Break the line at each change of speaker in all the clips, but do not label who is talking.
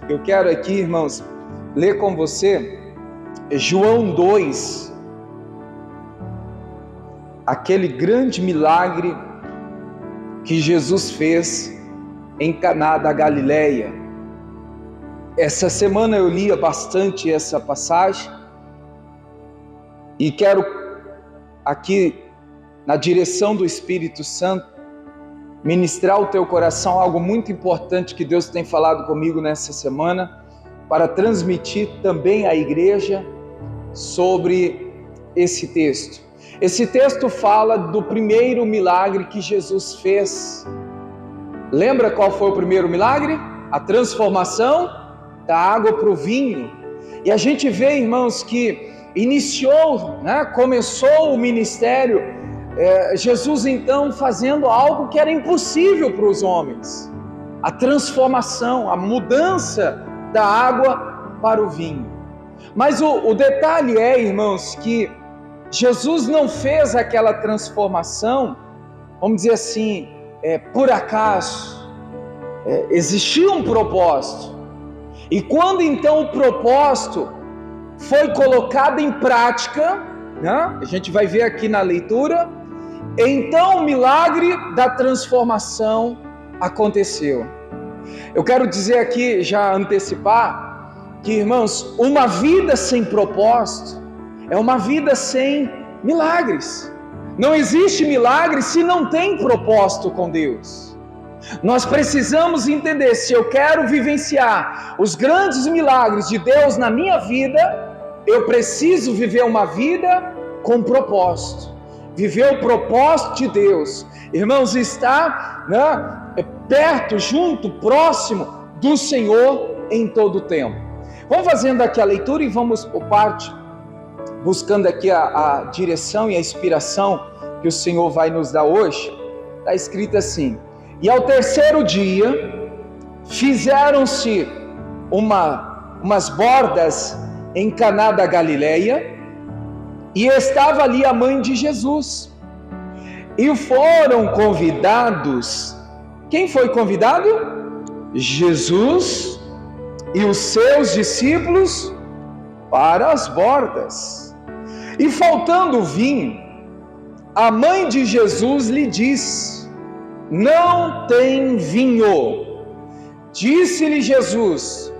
Eu quero aqui, irmãos, ler com você João 2, aquele grande milagre que Jesus fez em Caná da Galileia. Essa semana eu lia bastante essa passagem e quero aqui, na direção do Espírito Santo, ministrar ao teu coração algo muito importante que Deus tem falado comigo nessa semana, para transmitir também à igreja sobre esse texto. Esse texto fala do primeiro milagre que Jesus fez. Lembra qual foi o primeiro milagre? A transformação da água para o vinho. E a gente vê, irmãos, que iniciou, começou o ministério, Jesus então fazendo algo que era impossível para os homens, a transformação, a mudança da água para o vinho. Mas o detalhe é, irmãos, que Jesus não fez aquela transformação, vamos dizer assim, por acaso. Existia um propósito, e quando então o propósito foi colocado em prática, a gente vai ver aqui na leitura, então o milagre da transformação aconteceu. Eu quero dizer aqui, já antecipar, que, irmãos, uma vida sem propósito é uma vida sem milagres. Não existe milagre se não tem propósito com Deus. Nós precisamos entender, se eu quero vivenciar os grandes milagres de Deus na minha vida, eu preciso viver uma vida com propósito. Viver o propósito de Deus, irmãos, está perto, junto, próximo do Senhor em todo o tempo. Vamos fazendo aqui a leitura e vamos por parte, buscando aqui a direção e a inspiração que o Senhor vai nos dar hoje. Está escrito assim: e ao terceiro dia fizeram-se umas bordas em Caná da Galileia, e estava ali a mãe de Jesus, e foram convidados. Quem foi convidado? Jesus e os seus discípulos para as bordas. E faltando vinho, a mãe de Jesus lhe disse: não tem vinho. Disse-lhe Jesus: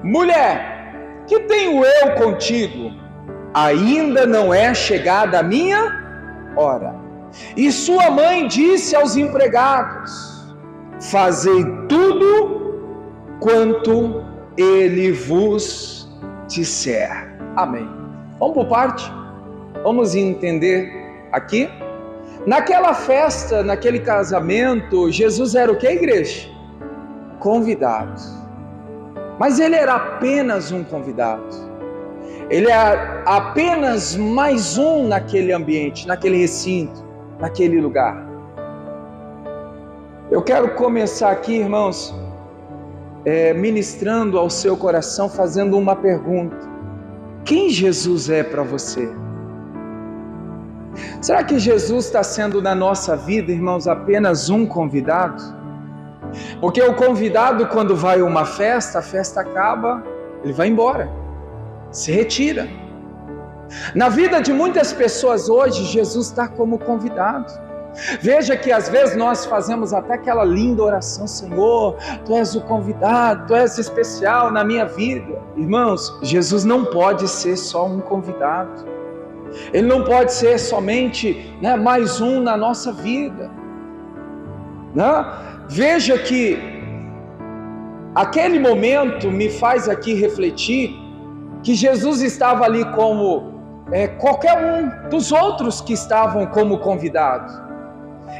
mulher, que tenho eu contigo? Ainda não é chegada a minha hora. E sua mãe disse aos empregados: fazei tudo quanto ele vos disser. Amém. Vamos por parte? Vamos entender aqui? Naquela festa, naquele casamento, Jesus era o que, igreja? Convidado. Mas ele era apenas um convidado. Ele é apenas mais um naquele ambiente, naquele recinto, naquele lugar. Eu quero começar aqui, irmãos, ministrando ao seu coração, fazendo uma pergunta: quem Jesus é para você? Será que Jesus está sendo na nossa vida, irmãos, apenas um convidado? Porque o convidado, quando vai a uma festa, a festa acaba, ele vai embora, se retira. Na vida de muitas pessoas hoje, Jesus está como convidado. Veja que às vezes nós fazemos até aquela linda oração: Senhor, Tu és o convidado, Tu és especial na minha vida. Irmãos, Jesus não pode ser só um convidado. Ele não pode ser somente mais um na nossa vida. Veja que aquele momento me faz aqui refletir que Jesus estava ali como qualquer um dos outros que estavam como convidados.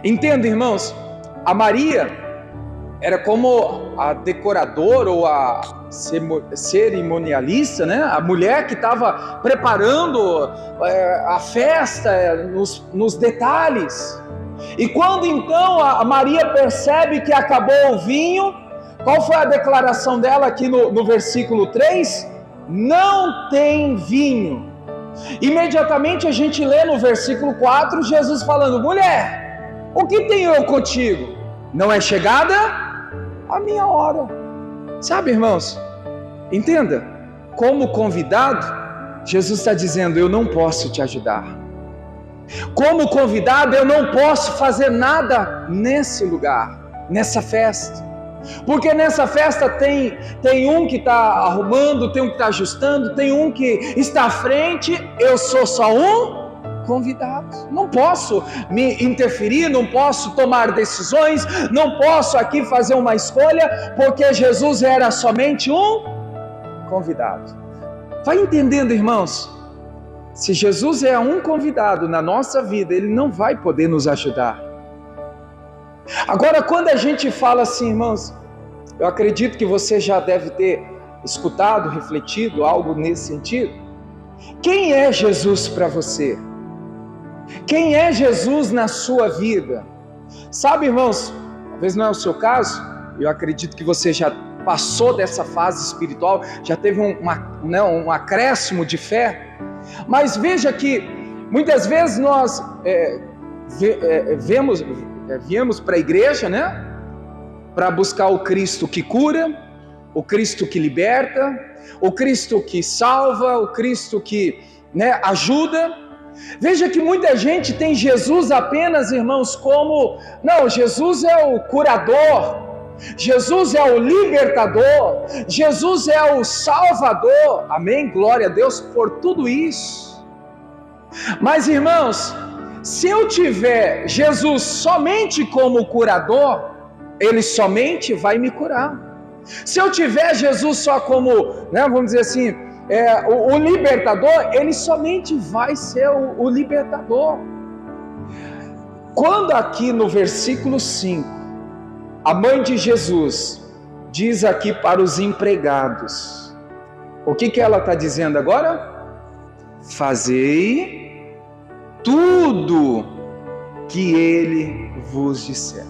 Entenda, irmãos, a Maria era como a decoradora ou a cerimonialista, a mulher que estava preparando a festa nos detalhes. E quando então a Maria percebe que acabou o vinho, qual foi a declaração dela aqui no versículo 3? Não tem vinho. Imediatamente a gente lê no versículo 4, Jesus falando: mulher, o que tenho eu contigo? Não é chegada a minha hora. Sabe, irmãos, Entenda, como convidado, Jesus está dizendo: eu não posso te ajudar. Como convidado, eu não posso fazer nada nesse lugar, nessa festa. Porque nessa festa tem um que está arrumando, tem um que está ajustando, tem um que está à frente, eu sou só um convidado. Não posso me interferir, não posso tomar decisões, não posso aqui fazer uma escolha, porque Jesus era somente um convidado. Vai entendendo, irmãos? Se Jesus é um convidado na nossa vida, Ele não vai poder nos ajudar. Agora, quando a gente fala assim, irmãos, eu acredito que você já deve ter escutado, refletido algo nesse sentido. Quem é Jesus para você? Quem é Jesus na sua vida? Sabe, irmãos, talvez não é o seu caso, eu acredito que você já passou dessa fase espiritual, já teve um acréscimo de fé, mas veja que muitas vezes nós viemos para a igreja, né? Para buscar o Cristo que cura, o Cristo que liberta, o Cristo que salva, o Cristo que, ajuda. Veja que muita gente tem Jesus apenas, irmãos, não, Jesus é o curador, Jesus é o libertador, Jesus é o salvador, amém? Glória a Deus por tudo isso. Mas, irmãos, se eu tiver Jesus somente como curador, Ele somente vai me curar. Se eu tiver Jesus só como, vamos dizer assim, o libertador, Ele somente vai ser o libertador. Quando aqui no versículo 5, a mãe de Jesus diz aqui para os empregados, o que ela está dizendo agora? Fazei tudo que Ele vos disser.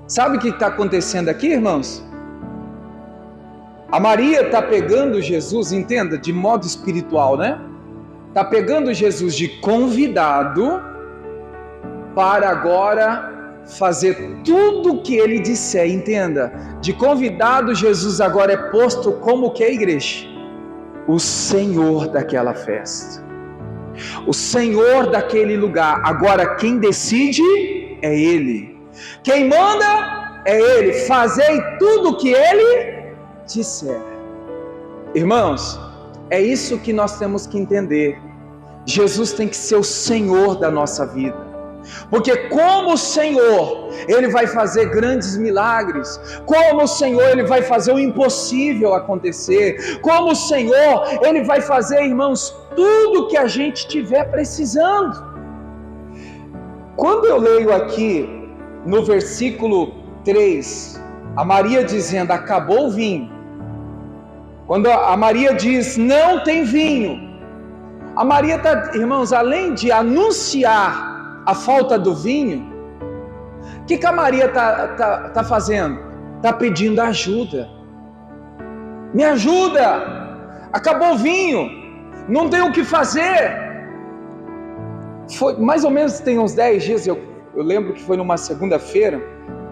Sabe o que está acontecendo aqui, irmãos? A Maria está pegando Jesus, entenda, de modo espiritual, está pegando Jesus de convidado para agora fazer tudo o que Ele disser, entenda. De convidado, Jesus agora é posto como que a igreja? O Senhor daquela festa, o Senhor daquele lugar. Agora quem decide é Ele, quem manda é Ele. Fazei tudo o que Ele disser. Irmãos, é isso que nós temos que entender. Jesus tem que ser o Senhor da nossa vida, porque como o Senhor, Ele vai fazer grandes milagres, como o Senhor, Ele vai fazer o impossível acontecer, como o Senhor, Ele vai fazer, irmãos, tudo que a gente estiver precisando. Quando eu leio aqui no versículo 3, a Maria dizendo, acabou o vinho. Quando a Maria diz, não tem vinho, a Maria está, irmãos, além de anunciar a falta do vinho, o que a Maria está fazendo? Está pedindo ajuda. Me ajuda, acabou o vinho, não tem o que fazer. Foi mais ou menos, tem uns 10 dias, eu lembro que foi numa segunda-feira,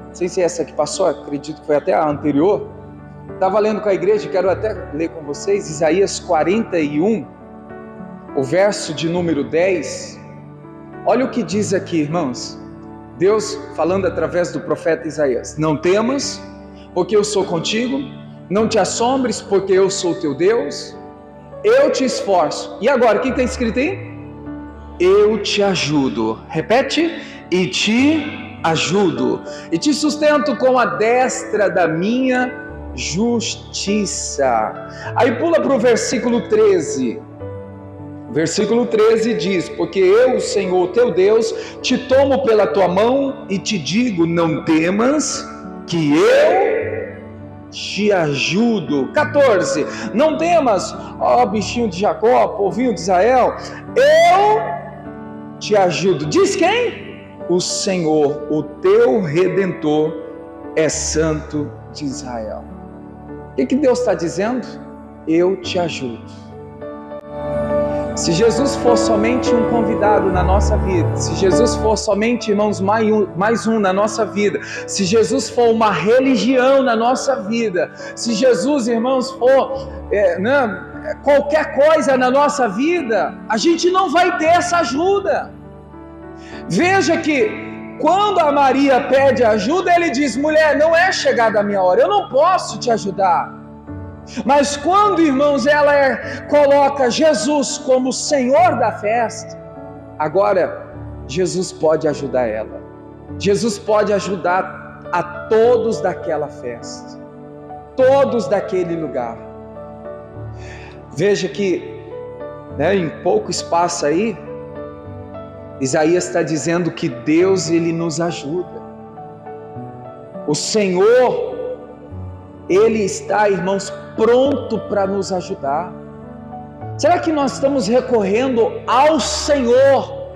não sei se é essa que passou, acredito que foi até a anterior. Estava lendo com a igreja, quero até ler com vocês, Isaías 41, o verso de número 10. Olha o que diz aqui, irmãos. Deus falando através do profeta Isaías: não temas, porque eu sou contigo, não te assombres, porque eu sou teu Deus, eu te esforço. E agora, o que está escrito aí? Eu te ajudo. Repete: e te ajudo, e te sustento com a destra da minha justiça. Aí pula para o versículo 13. Versículo 13 diz: porque eu, Senhor teu Deus, te tomo pela tua mão e te digo, não temas, que eu te ajudo. 14, não temas, ó bichinho de Jacó, povinho de Israel, eu te ajudo. Diz quem? O Senhor, o teu Redentor, é Santo de Israel. O que Deus está dizendo? Eu te ajudo. Se Jesus for somente um convidado na nossa vida, se Jesus for somente, irmãos, mais um na nossa vida, se Jesus for uma religião na nossa vida, se Jesus, irmãos, for qualquer coisa na nossa vida, a gente não vai ter essa ajuda. Veja que quando a Maria pede ajuda, ele diz: mulher, não é chegada a minha hora, eu não posso te ajudar. Mas quando, irmãos, ela coloca Jesus como Senhor da festa, agora Jesus pode ajudar ela. Jesus pode ajudar a todos daquela festa, todos daquele lugar. Veja que, em pouco espaço aí, Isaías está dizendo que Deus, Ele nos ajuda. O Senhor, Ele está, irmãos, pronto para nos ajudar. Será que nós estamos recorrendo ao Senhor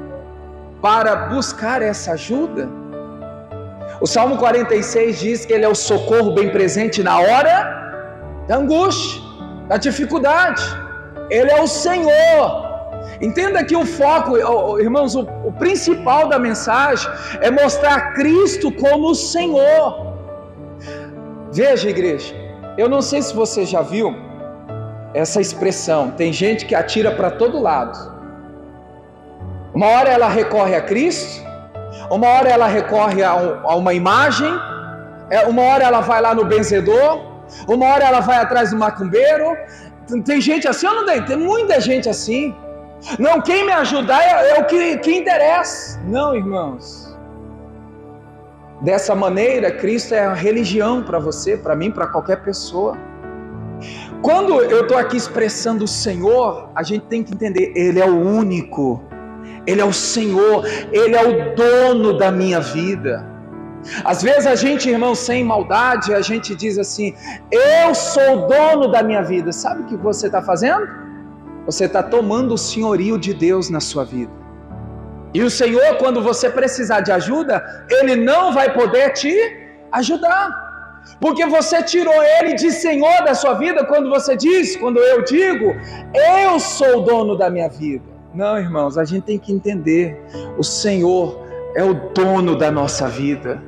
para buscar essa ajuda? O Salmo 46 diz que Ele é o socorro bem presente na hora da angústia, da dificuldade. Ele é o Senhor. Entenda que o foco, irmãos, o principal da mensagem é mostrar Cristo como o Senhor. Veja, igreja, eu não sei se você já viu essa expressão, tem gente que atira para todo lado. Uma hora ela recorre a Cristo, uma hora ela recorre a uma imagem, uma hora ela vai lá no benzedor, uma hora ela vai atrás do macumbeiro. Tem gente assim ou não tem? Tem muita gente assim. Não, quem me ajudar é o que interessa. Não, irmãos. Dessa maneira, Cristo é a religião para você, para mim, para qualquer pessoa. Quando eu estou aqui expressando o Senhor, a gente tem que entender, Ele é o único, Ele é o Senhor, Ele é o dono da minha vida. Às vezes a gente, irmão, sem maldade, a gente diz assim: eu sou o dono da minha vida. Sabe o que você está fazendo? Você está tomando o senhorio de Deus na sua vida. E o Senhor, quando você precisar de ajuda, Ele não vai poder te ajudar, porque você tirou Ele de Senhor da sua vida. Quando eu digo, eu sou o dono da minha vida. Não, irmãos, a gente tem que entender, o Senhor é o dono da nossa vida.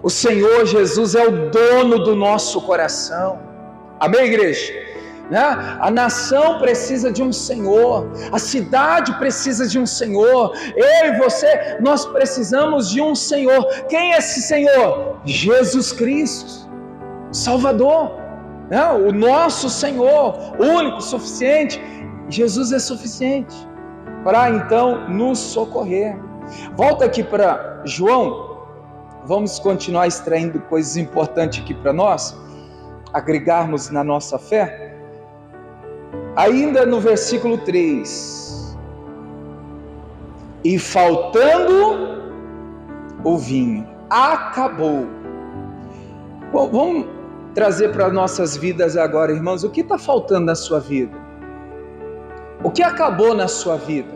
O Senhor Jesus é o dono do nosso coração. Amém, igreja? A nação precisa de um Senhor, a cidade precisa de um Senhor, eu e você, nós precisamos de um Senhor. Quem é esse Senhor? Jesus Cristo, Salvador, o nosso Senhor, único, suficiente. Jesus é suficiente para então nos socorrer. Volta aqui para João, vamos continuar extraindo coisas importantes aqui para nós, agregarmos na nossa fé. Ainda no versículo 3, e faltando o vinho, acabou. Bom, vamos trazer para nossas vidas agora, irmãos, o que está faltando na sua vida? O que acabou na sua vida?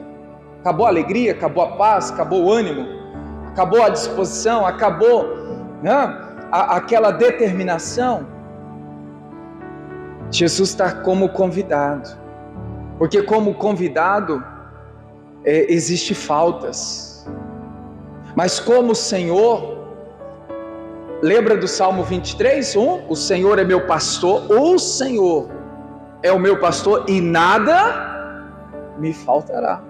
Acabou a alegria, acabou a paz, acabou o ânimo, acabou a disposição, acabou aquela determinação? Jesus está como convidado, porque como convidado existe faltas, mas como Senhor, lembra do Salmo 23:1? O Senhor é meu pastor, o Senhor é o meu pastor e nada me faltará.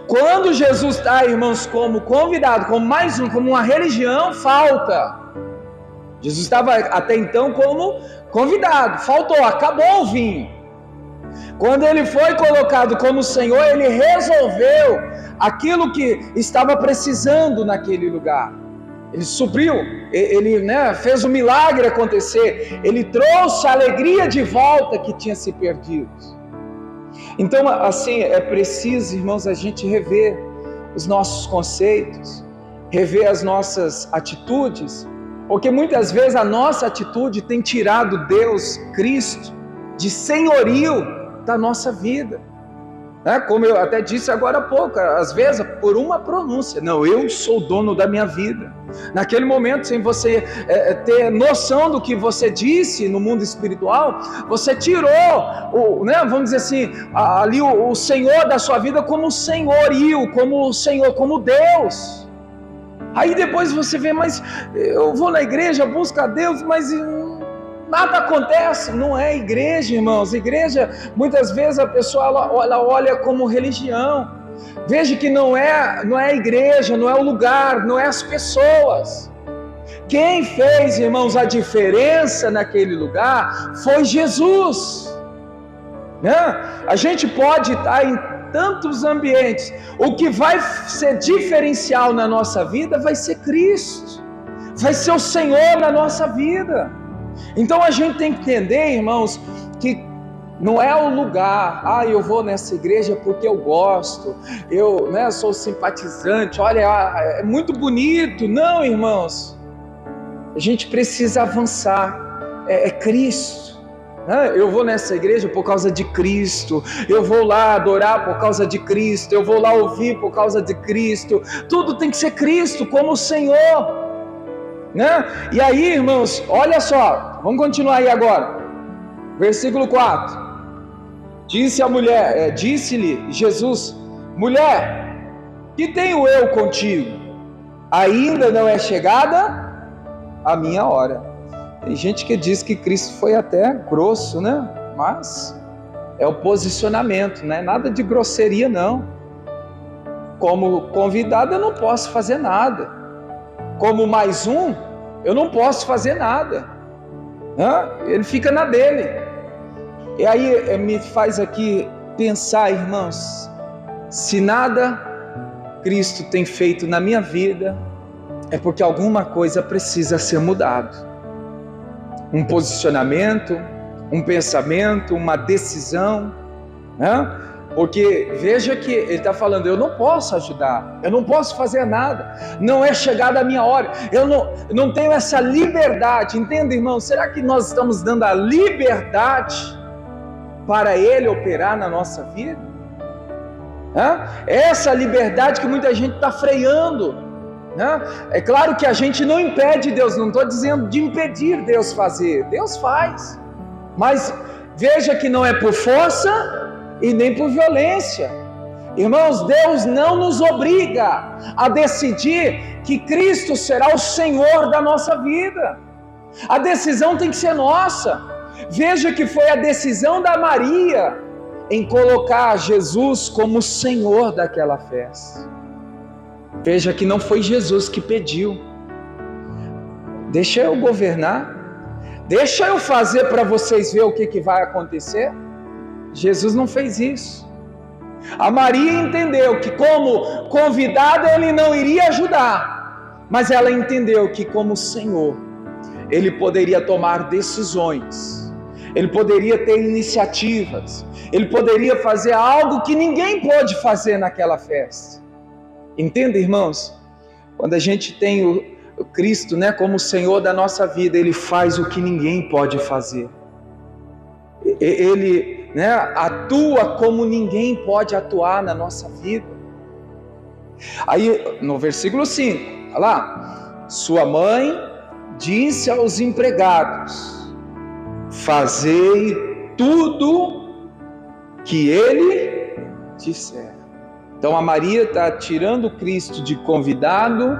Quando Jesus está, irmãos, como convidado, como mais um, como uma religião, falta. Jesus estava até então como convidado, faltou, acabou o vinho. Quando ele foi colocado como Senhor, ele resolveu aquilo que estava precisando naquele lugar. Ele supriu, ele fez o milagre acontecer, ele trouxe a alegria de volta que tinha se perdido. Então, assim, é preciso, irmãos, a gente rever os nossos conceitos, rever as nossas atitudes, porque muitas vezes a nossa atitude tem tirado Deus, Cristo, de senhorio da nossa vida. Como eu até disse agora há pouco, às vezes por uma pronúncia, não, eu sou dono da minha vida. Naquele momento, sem você ter noção do que você disse no mundo espiritual, você tirou, vamos dizer assim, ali o Senhor da sua vida como senhorio, como Senhor, como Deus. Aí depois você vê, mas eu vou na igreja, busco a Deus, mas nada acontece. Não é igreja, irmãos. Igreja, muitas vezes a pessoa ela olha como religião. Veja que não é a igreja, não é o lugar, não é as pessoas. Quem fez, irmãos, a diferença naquele lugar foi Jesus. A gente pode estar em tantos ambientes, o que vai ser diferencial na nossa vida vai ser Cristo, vai ser o Senhor na nossa vida. Então a gente tem que entender, irmãos, que não é o lugar, eu vou nessa igreja porque eu gosto, eu sou simpatizante, olha, é muito bonito. Não, irmãos, a gente precisa avançar, é Cristo. Eu vou nessa igreja por causa de Cristo, eu vou lá adorar por causa de Cristo, eu vou lá ouvir por causa de Cristo. Tudo tem que ser Cristo como o Senhor. E aí, irmãos, olha só, vamos continuar aí agora, versículo 4, disse a mulher, disse-lhe Jesus: mulher, que tenho eu contigo? Ainda não é chegada a minha hora. Tem gente que diz que Cristo foi até grosso, mas é o posicionamento, não é nada de grosseria não. Como convidado eu não posso fazer nada, como mais um, eu não posso fazer nada. Ele fica na dele. E aí me faz aqui pensar, irmãos, se nada Cristo tem feito na minha vida, é porque alguma coisa precisa ser mudado. Um posicionamento, um pensamento, uma decisão, Porque veja que ele está falando, eu não posso ajudar, eu não posso fazer nada, não é chegada a minha hora, eu não tenho essa liberdade. Entenda, irmão? Será que nós estamos dando a liberdade para Ele operar na nossa vida? Essa liberdade que muita gente está freando. É claro que a gente não impede Deus, não estou dizendo de impedir Deus fazer, Deus faz, mas veja que não é por força e nem por violência. Irmãos, Deus não nos obriga a decidir que Cristo será o Senhor da nossa vida. A decisão tem que ser nossa. Veja que foi a decisão da Maria em colocar Jesus como Senhor daquela festa. Veja que não foi Jesus que pediu. Deixa eu governar, deixa eu fazer para vocês ver o que vai acontecer. Jesus não fez isso. A Maria entendeu que como convidada ele não iria ajudar, mas ela entendeu que como Senhor ele poderia tomar decisões, ele poderia ter iniciativas, ele poderia fazer algo que ninguém pôde fazer naquela festa. Entenda, irmãos? Quando a gente tem o Cristo, como o Senhor da nossa vida, ele faz o que ninguém pode fazer. Ele atua como ninguém pode atuar na nossa vida. Aí no versículo 5, olha lá, sua mãe disse aos empregados: fazei tudo que ele disser. Então a Maria está tirando Cristo de convidado,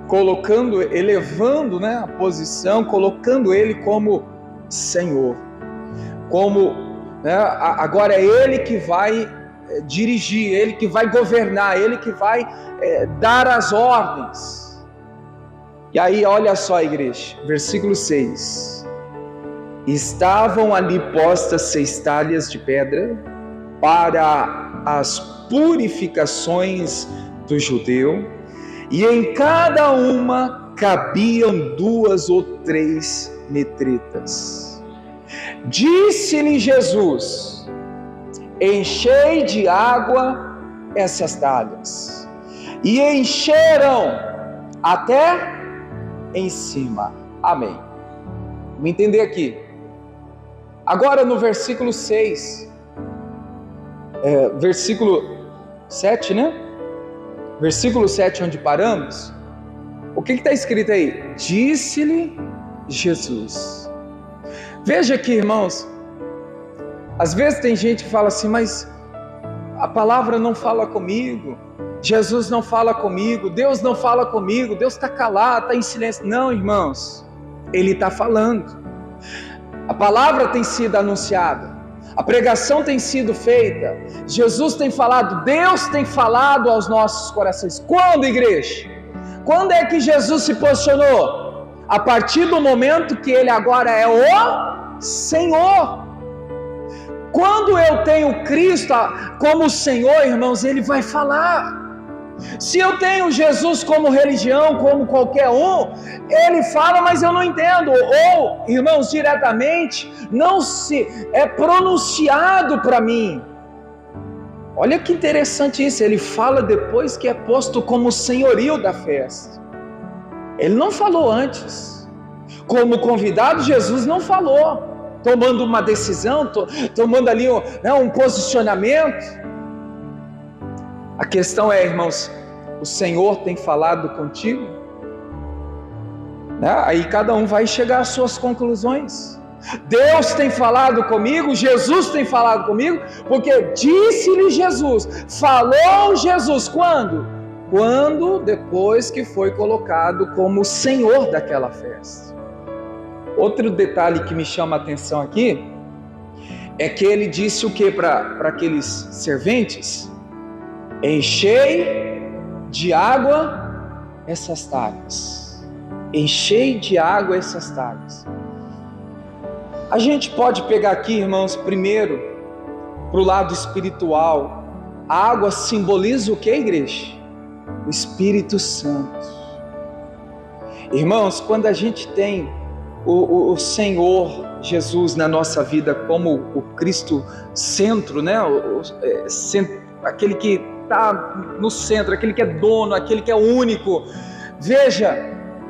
colocando, elevando a posição, colocando ele como Senhor, como agora é ele que vai dirigir, ele que vai governar, ele que vai dar as ordens. E aí olha só, igreja, versículo 6, estavam ali postas 6 talhas de pedra para as purificações do judeu, e em cada uma cabiam 2 ou 3 metretas. Disse-lhe Jesus: enchei de água essas talhas, e encheram até em cima. Amém. Vamos entender aqui. Agora no versículo 6, versículo 7, né? Versículo 7, onde paramos. O que está escrito aí? Disse-lhe Jesus. Veja aqui, irmãos. Às vezes tem gente que fala assim, mas a palavra não fala comigo. Jesus não fala comigo. Deus não fala comigo. Deus está calado, está em silêncio. Não, irmãos. Ele está falando. A palavra tem sido anunciada. A pregação tem sido feita. Jesus tem falado. Deus tem falado aos nossos corações. Quando, igreja? Quando é que Jesus se posicionou? A partir do momento que Ele agora é o Senhor. Quando eu tenho Cristo como Senhor, irmãos, Ele vai falar. Se eu tenho Jesus como religião, como qualquer um, Ele fala, mas eu não entendo. Ou, irmãos, diretamente, não se é pronunciado para mim. Olha que interessante isso, Ele fala depois que é posto como senhorio da festa. Ele não falou antes. Como convidado, Jesus não falou, tomando uma decisão, tomando ali um posicionamento. A questão é, irmãos, o Senhor tem falado contigo? Aí cada um vai chegar às suas conclusões. Deus tem falado comigo, Jesus tem falado comigo, porque disse-lhe Jesus, falou Jesus, quando? Quando depois que foi colocado como Senhor daquela festa. Outro detalhe que me chama a atenção aqui, é que ele disse o que para aqueles serventes? Enchei de água essas talhas. Enchei de água essas talhas. A gente pode pegar aqui, irmãos, primeiro, para o lado espiritual. A água simboliza o que, igreja? O Espírito Santo. Irmãos, quando a gente tem o Senhor Jesus na nossa vida como o Cristo centro, né? Aquele que está no centro, aquele que é dono, aquele que é único. Veja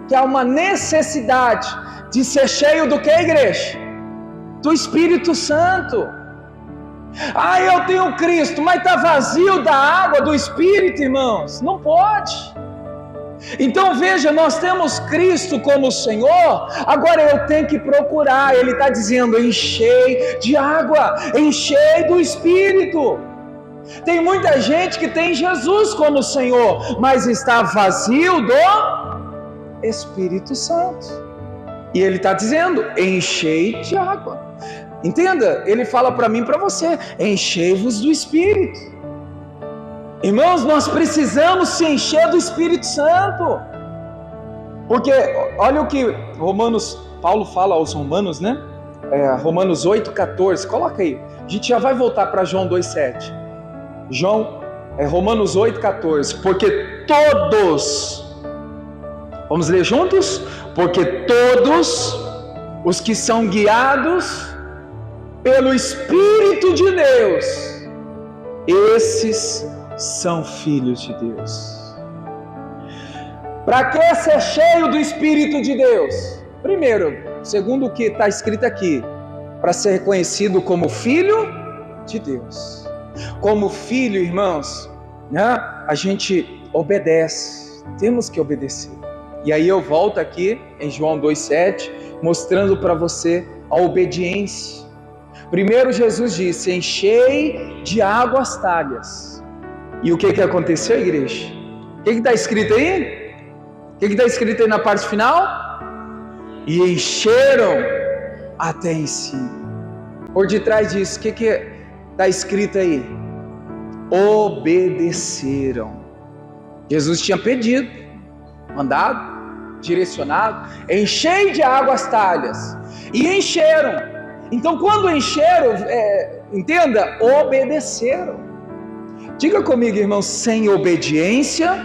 que há uma necessidade de ser cheio do que, igreja? Do Espírito Santo. Eu tenho Cristo, mas está vazio da água do Espírito, irmãos? Não pode. Então veja, nós temos Cristo como Senhor, agora eu tenho que procurar. Ele está dizendo, enchei de água, enchei do Espírito. Tem muita gente que tem Jesus como Senhor, mas está vazio do Espírito Santo. E Ele está dizendo, enchei de água. Entenda, Ele fala para mim e para você, enchei-vos do Espírito. Irmãos, nós precisamos se encher do Espírito Santo. Porque olha o que Paulo fala aos Romanos, né? Romanos 8,14, coloca aí. A gente já vai voltar para João 2,7. Romanos 8,14. Porque todos, vamos ler juntos? Porque todos os que são guiados pelo Espírito de Deus, esses são filhos de Deus. Para que ser cheio do Espírito de Deus? Primeiro, segundo o que está escrito aqui, para ser reconhecido como filho de Deus. Como filho, irmãos, né? A gente obedece, temos que obedecer. E aí eu volto aqui em João 2,7, mostrando para você a obediência. Primeiro Jesus disse, enchei de água as talhas. E o que aconteceu, igreja? O que está escrito aí? O que está escrito aí na parte final? E encheram até em cima. Por detrás disso, o que está escrito aí? Obedeceram. Jesus tinha pedido, mandado, direcionado, enchei de água as talhas. E encheram. Então quando encheram, entenda, obedeceram. Diga comigo, irmão, sem obediência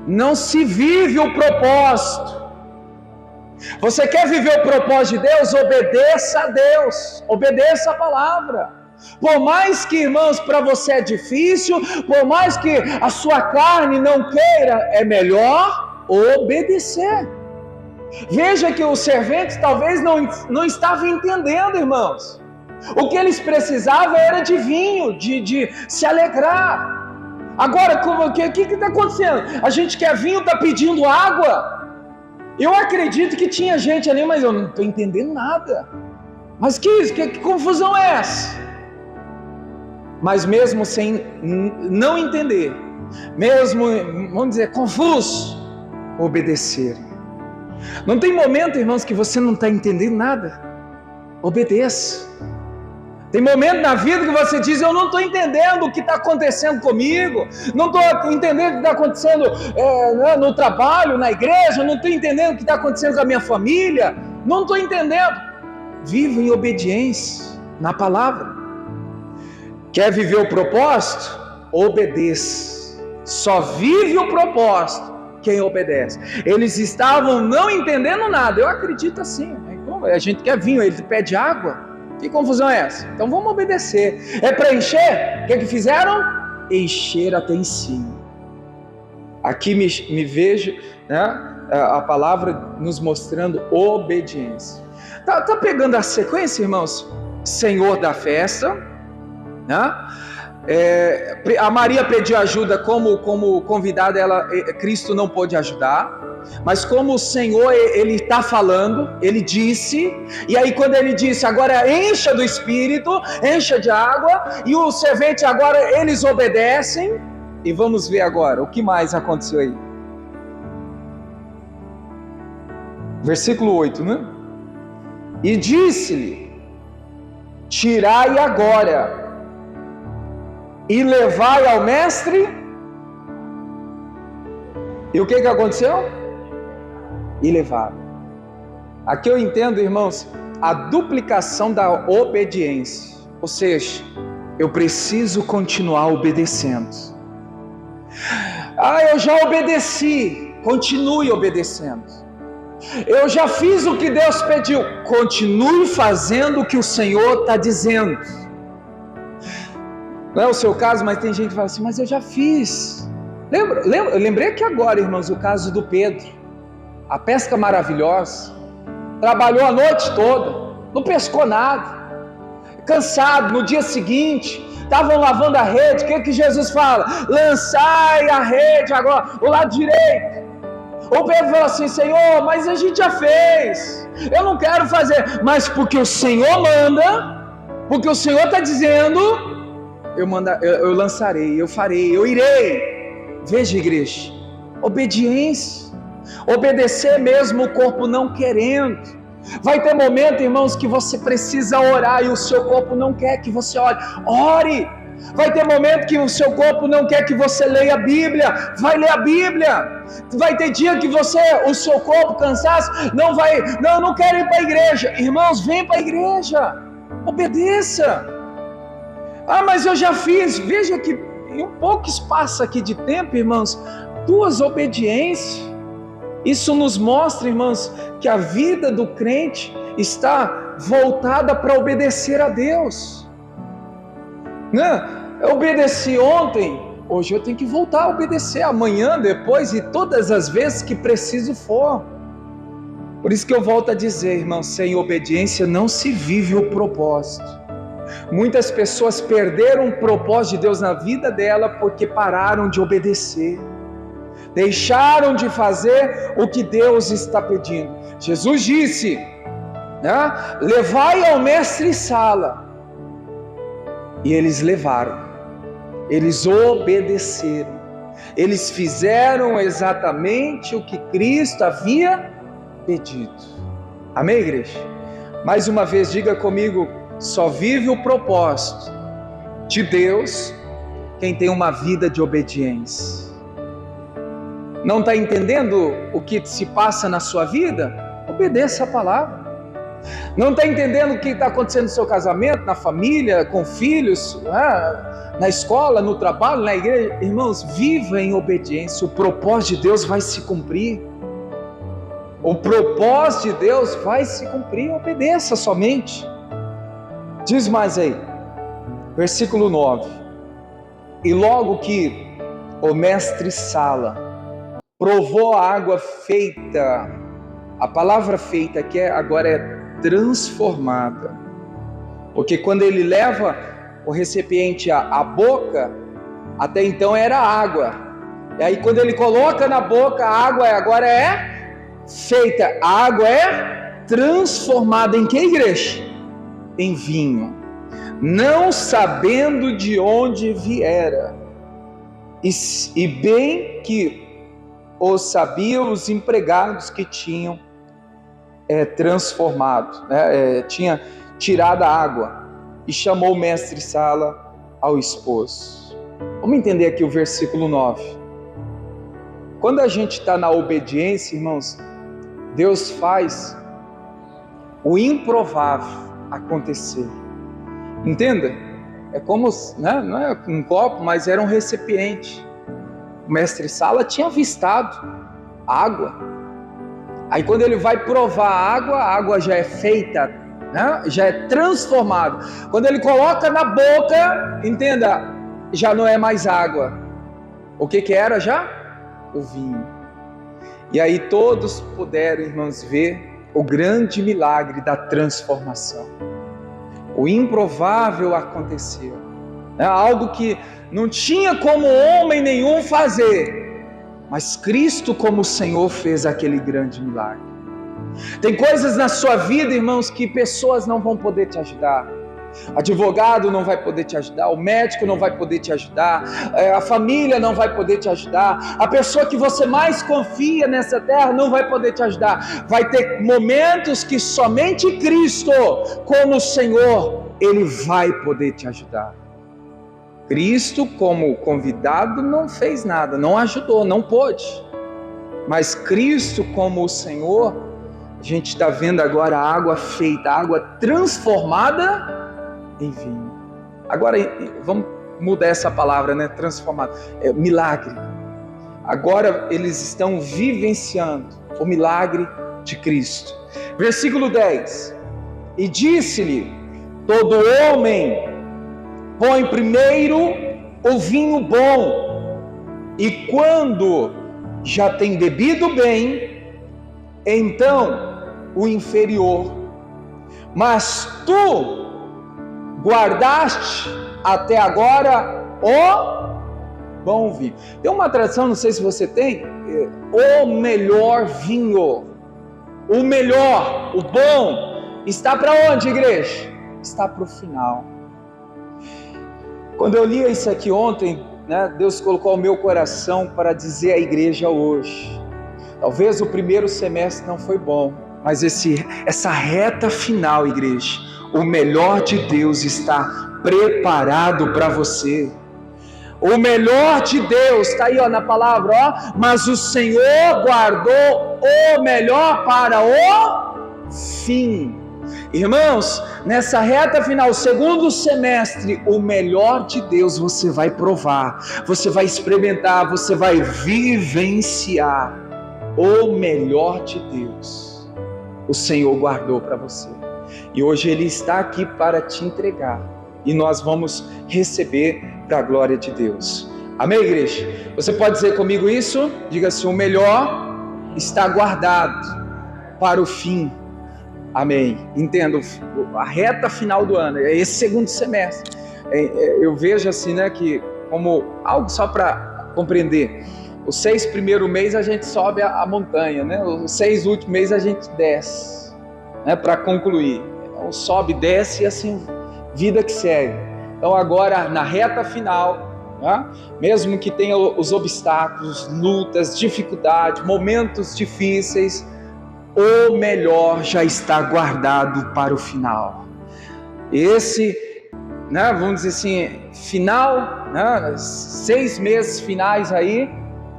não se vive o propósito. Você quer viver o propósito de Deus? Obedeça a Deus, obedeça a palavra. Por mais que, irmãos, para você é difícil, por mais que a sua carne não queira, é melhor obedecer. Veja que os serventes talvez não estavam entendendo, irmãos. O que eles precisavam era de vinho, de se alegrar. Agora, o que está acontecendo? A gente quer vinho, está pedindo água. Eu acredito que tinha gente ali, mas eu não estou entendendo nada. Mas que isso? Que confusão é essa? Mas mesmo sem não entender, mesmo, vamos dizer, confuso, obedeceram. Não tem momento, irmãos, que você não está entendendo nada. Obedeça. Tem momento na vida que você diz: eu não estou entendendo o que está acontecendo comigo, não estou entendendo o que está acontecendo no trabalho, na igreja, não estou entendendo o que está acontecendo com a minha família, não estou entendendo. Viva em obediência na palavra. Quer viver o propósito? Obedeça. Só vive o propósito quem obedece. Eles estavam não entendendo nada. Eu acredito assim. A gente quer vinho, ele pede água. Que confusão é essa? Então vamos obedecer. É para encher? O que fizeram? Encher até em cima. Aqui me vejo, né, a palavra nos mostrando obediência. Tá pegando a sequência, irmãos? Senhor da festa, né? A Maria pediu ajuda como convidada, Cristo não pôde ajudar. Mas como o Senhor, Ele está falando, Ele disse, e aí quando Ele disse, agora encha do Espírito, encha de água, e o servente agora, eles obedecem, e vamos ver agora, o que mais aconteceu aí? Versículo 8, né? E disse-lhe, tirai agora, e levai ao mestre, e o que aconteceu? E levaram. Aqui eu entendo, irmãos, a duplicação da obediência, ou seja, eu preciso continuar obedecendo. Eu já obedeci, continue obedecendo. Eu já fiz o que Deus pediu, continue fazendo o que o Senhor está dizendo. Não é o seu caso, mas tem gente que fala assim, mas eu já fiz. Eu lembrei aqui agora, irmãos, o caso do Pedro. A pesca maravilhosa, trabalhou a noite toda, não pescou nada, cansado. No dia seguinte, estavam lavando a rede. O que Jesus fala? Lançai a rede agora, o lado direito. O Pedro falou assim, Senhor, mas a gente já fez, eu não quero fazer, mas porque o Senhor manda, porque o Senhor está dizendo, eu lançarei, eu farei, eu irei. Veja, igreja, obediência. Obedecer mesmo o corpo não querendo. Vai ter momento, irmãos, que você precisa orar e o seu corpo não quer que você ore. Ore. Vai ter momento que o seu corpo não quer que você leia a Bíblia. Vai ler a Bíblia. Vai ter dia que o seu corpo cansaço, não quero ir para a igreja. Irmãos, vem para a igreja. Obedeça. Mas eu já fiz. Veja que em um pouco espaço aqui de tempo, irmãos, 2 obediências. Isso nos mostra, irmãos, que a vida do crente está voltada para obedecer a Deus. Eu obedeci ontem, hoje eu tenho que voltar a obedecer, amanhã, depois e todas as vezes que preciso for. Por isso que eu volto a dizer, irmãos, sem obediência não se vive o propósito. Muitas pessoas perderam o propósito de Deus na vida dela porque pararam de obedecer. Deixaram de fazer o que Deus está pedindo. Jesus disse, né? Levai ao mestre Sala. E eles levaram. Eles obedeceram. Eles fizeram exatamente o que Cristo havia pedido. Amém, igreja? Mais uma vez, diga comigo, só vive o propósito de Deus quem tem uma vida de obediência. Não está entendendo o que se passa na sua vida? Obedeça a palavra. Não está entendendo o que está acontecendo no seu casamento, na família, com filhos, na escola, no trabalho, na igreja? Irmãos, viva em obediência, o propósito de Deus vai se cumprir. O propósito de Deus vai se cumprir, obedeça somente. Diz mais aí, versículo 9. E logo que o mestre Sala provou a água feita, a palavra feita que agora é transformada, Porque quando ele leva o recipiente à boca, até então era água. E aí quando ele coloca na boca, a água agora é feita. A água é transformada em que, igreja? Em vinho. Não sabendo de onde viera. E bem que o sabiam os empregados que tinham transformado, tinha tirado a água, e chamou o mestre-sala ao esposo. Vamos entender aqui o versículo 9. Quando a gente está na obediência, irmãos, Deus faz o improvável acontecer. Entenda? É como, não é um copo, mas era um recipiente. O mestre-sala tinha avistado água. Aí quando ele vai provar a água já é feita, já é transformada. Quando ele coloca na boca, entenda, já não é mais água. O que era já? O vinho. E aí todos puderam, irmãos, ver o grande milagre da transformação. O improvável aconteceu. Algo que não tinha como homem nenhum fazer, mas Cristo como Senhor fez aquele grande milagre. Tem coisas na sua vida, irmãos, que pessoas não vão poder te ajudar. Advogado não vai poder te ajudar, o médico não vai poder te ajudar, a família não vai poder te ajudar, a pessoa que você mais confia nessa terra não vai poder te ajudar. Vai ter momentos que somente Cristo, como Senhor, Ele vai poder te ajudar. Cristo, como convidado, não fez nada, não ajudou, não pôde. Mas Cristo, como o Senhor, a gente está vendo agora a água feita, a água transformada em vinho. Agora, vamos mudar essa palavra, transformada. É milagre. Agora eles estão vivenciando o milagre de Cristo. Versículo 10. E disse-lhe: todo homem põe primeiro o vinho bom, e quando já tem bebido bem, então o inferior. Mas tu guardaste até agora o bom vinho. Tem uma tradução, não sei se você tem, o melhor vinho. O melhor, o bom, está para onde, igreja? Está para o final. Quando eu li isso aqui ontem, Deus colocou ao meu coração para dizer à igreja hoje. Talvez o primeiro semestre não foi bom, mas essa reta final, igreja, o melhor de Deus está preparado para você. O melhor de Deus está aí na palavra, mas o Senhor guardou o melhor para o fim. Irmãos, nessa reta final, segundo semestre, o melhor de Deus você vai provar, você vai experimentar, você vai vivenciar. O melhor de Deus o Senhor guardou para você, e hoje Ele está aqui para te entregar, e nós vamos receber para a glória de Deus. Amém, igreja? Você pode dizer comigo isso? Diga assim: o melhor está guardado para o fim. Amém. Entendo, a reta final do ano, esse segundo semestre, eu vejo assim, que como algo só para compreender. Os 6 primeiros meses a gente sobe a montanha, Os 6 últimos meses a gente desce, para concluir. Então sobe, desce e assim, vida que segue. Então agora na reta final, mesmo que tenha os obstáculos, lutas, dificuldades, momentos difíceis, o melhor já está guardado para o final. Esse, vamos dizer assim, final, 6 meses finais aí,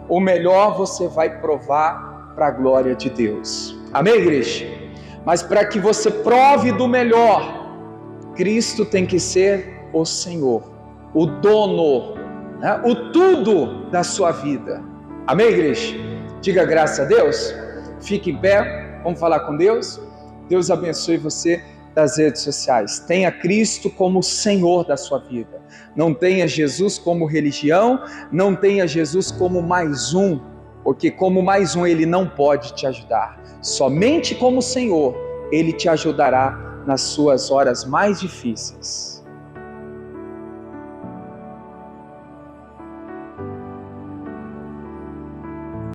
o melhor você vai provar para a glória de Deus. Amém, igreja? Mas para que você prove do melhor, Cristo tem que ser o Senhor, o dono, o tudo da sua vida. Amém, igreja? Diga graças a Deus. Fique em pé, vamos falar com Deus. Deus abençoe você das redes sociais. Tenha Cristo como Senhor da sua vida. Não tenha Jesus como religião, não tenha Jesus como mais um, porque como mais um Ele não pode te ajudar. Somente como Senhor Ele te ajudará nas suas horas mais difíceis.